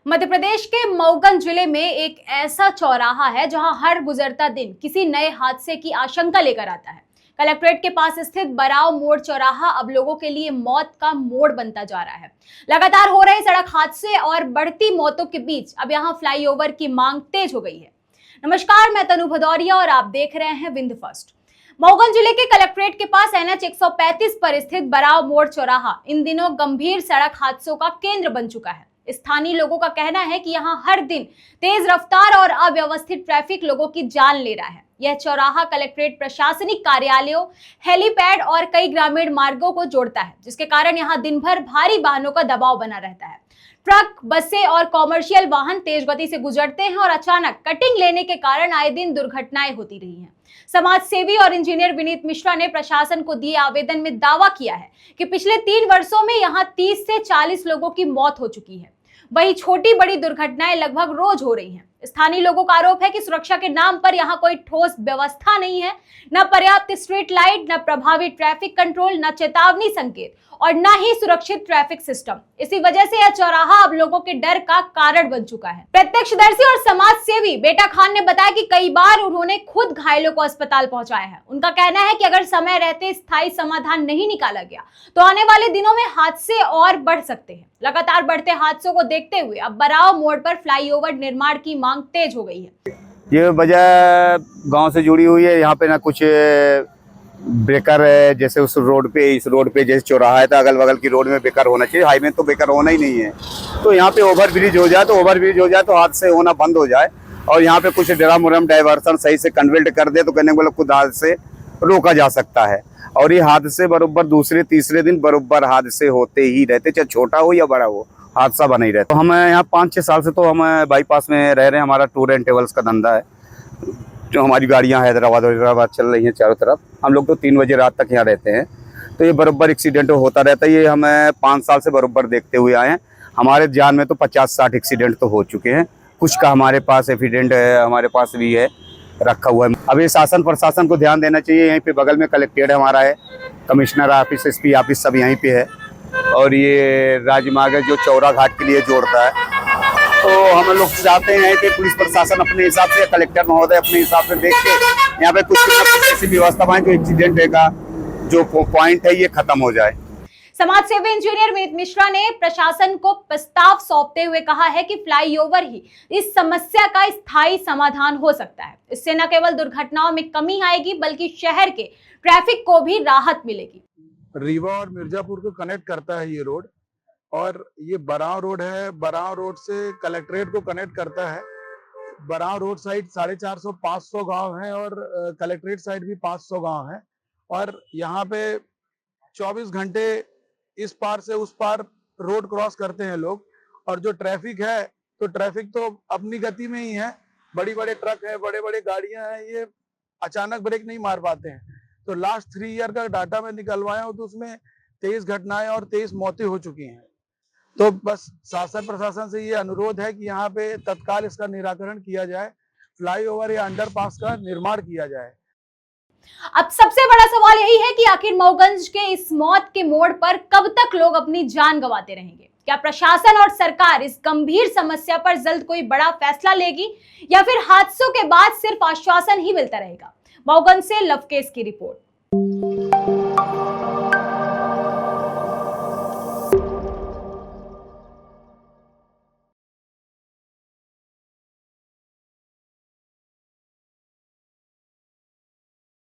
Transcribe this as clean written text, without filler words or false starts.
मध्य प्रदेश के मऊगंज जिले में एक ऐसा चौराहा है जहां हर गुजरता दिन किसी नए हादसे की आशंका लेकर आता है। कलेक्ट्रेट के पास स्थित बराव मोड़ चौराहा अब लोगों के लिए मौत का मोड़ बनता जा रहा है। लगातार हो रहे सड़क हादसे और बढ़ती मौतों के बीच अब यहां फ्लाईओवर की मांग तेज हो गई है। नमस्कार, मैं तनु भदौरिया और आप देख रहे हैं विंध्य फर्स्ट। मऊगंज जिले के कलेक्ट्रेट के पास NH 135 पर स्थित बराव मोड़ चौराहा इन दिनों गंभीर सड़क हादसों का केंद्र बन चुका है। स्थानीय लोगों का कहना है कि यहां हर दिन तेज रफ्तार और अव्यवस्थित ट्रैफिक लोगों की जान ले रहा है। यह चौराहा कलेक्ट्रेट प्रशासनिक कार्यालयों, हेलीपैड और कई ग्रामीण मार्गों को जोड़ता है, जिसके कारण यहां दिन भर भारी वाहनों का दबाव बना रहता है। ट्रक, बसें और कॉमर्शियल वाहन तेज गति से गुजरते हैं और अचानक कटिंग लेने के कारण आए दिन दुर्घटनाएं होती रही हैं। समाज सेवी और इंजीनियर विनीत मिश्रा ने प्रशासन को दिए आवेदन में दावा किया है कि पिछले 3 वर्षों में यहां 30 से 40 लोगों की मौत हो चुकी है। वहीं छोटी बड़ी दुर्घटनाएं लगभग रोज हो रही हैं। स्थानीय लोगों का आरोप है कि सुरक्षा के नाम पर यहां कोई ठोस व्यवस्था नहीं है, न पर्याप्त स्ट्रीट लाइट, न प्रभावी ट्रैफिक कंट्रोल, न चेतावनी संकेत और न ही सुरक्षित ट्रैफिक सिस्टम। इसी वजह से यह चौराहा अब लोगों के डर का कारण बन चुका है। प्रत्यक्षदर्शी और समाज सेवी बेटा खान ने बताया कि कई बार उन्होंने खुद घायलों को अस्पताल पहुंचाया है। उनका कहना है कि अगर समय रहते स्थायी समाधान नहीं निकाला गया तो आने वाले दिनों में हादसे और बढ़ सकते हैं। लगातार बढ़ते हादसों को देखते हुए अब बराव मोड़ पर फ्लाईओवर निर्माण की मांग तेज हो गई है। ये वजह गांव से जुड़ी हुई है। यहाँ पे ना कुछ ब्रेकर है, जैसे उस रोड पे, इस रोड पे जैसे चौराहा है तो अगल बगल की रोड में ब्रेकर होना चाहिए। हाईवे तो ब्रेकर होना ही नहीं है। तो यहाँ पे ओवर ब्रिज हो जाए तो हादसे होना बंद हो जाए और यहाँ पे कुछ ड्रम डाइवर्सन सही से कन्वर्ट कर दे तो कहने को खुद हादसे रोका जा सकता है। और ये हादसे बरोबर दूसरे तीसरे दिन बरोबर हादसे होते ही रहते, चाहे छोटा हो या बड़ा हो, हादसा बना ही रहता। तो हम यहाँ 5-6 साल से तो हम बाईपास में रह रहे हैं। हमारा टूर एंड ट्रेवल्स का धंधा है, जो हमारी गाड़ियाँ हैदराबाद चल रही हैं चारों तरफ। हम लोग तो 3 बजे रात तक यहाँ रहते हैं। तो ये बरोबर एक्सीडेंट होता रहता है। ये हम 5 साल से बरोबर देखते हुए आए हैं। हमारे जान में तो 50-60 एक्सीडेंट तो हो चुके हैं। कुछ का हमारे पास एविडेंट है, हमारे पास भी है रखा हुआ है। अभी शासन प्रशासन को ध्यान देना चाहिए। यहीं पे बगल में कलेक्ट्रेट हमारा है, कमिश्नर ऑफिस, SP ऑफिस सब यहीं पे है। और ये राजमार्ग है जो चौरा घाट के लिए जोड़ता है। तो हम लोग चाहते हैं कि पुलिस प्रशासन अपने हिसाब से, कलेक्टर महोदय अपने हिसाब से देख के यहाँ पे कुछ ऐसी व्यवस्था बनाए जो एक्सीडेंट का जो पॉइंट है ये खत्म हो जाए। समाज सेवी इंजीनियर विनीत मिश्रा ने प्रशासन को प्रस्ताव सौंपते हुए कहा है कि फ्लाईओवर ही इस समस्या का स्थायी समाधान हो सकता है। इससे न केवल दुर्घटनाओं में कमी आएगी बल्कि शहर के ट्रैफिक को भी राहत मिलेगी। रीवा और मिर्जापुर को कनेक्ट करता है ये रोड, और ये बराव रोड है। बराव रोड से कलेक्ट्रेट को कनेक्ट करता है। बराव रोड साइड 450-500 गांव हैं और कलेक्ट्रेट साइड भी 500 गांव हैं। और यहाँ पे 24 घंटे इस पार से उस पार रोड क्रॉस करते हैं लोग। और जो ट्रैफिक है तो ट्रैफिक तो अपनी गति में ही है। बड़ी बड़े ट्रक है, बड़े बड़े गाड़ियां हैं, ये अचानक ब्रेक नहीं मार पाते हैं। तो लास्ट 3 ईयर का डाटा मैं निकलवाया हूँ तो उसमें 23 घटनाएं और 23 मौतें हो चुकी हैं। तो बस शासन प्रशासन से ये अनुरोध है कि यहाँ पे तत्काल इसका निराकरण किया जाए, फ्लाईओवर या अंडरपास का निर्माण किया जाए। अब सबसे बड़ा सवाल यही है कि आखिर मऊगंज के इस मौत के मोड़ पर कब तक लोग अपनी जान गंवाते रहेंगे? क्या प्रशासन और सरकार इस गंभीर समस्या पर जल्द कोई बड़ा फैसला लेगी या फिर हादसों के बाद सिर्फ आश्वासन ही मिलता रहेगा? मऊगंज से लवकेश की रिपोर्ट।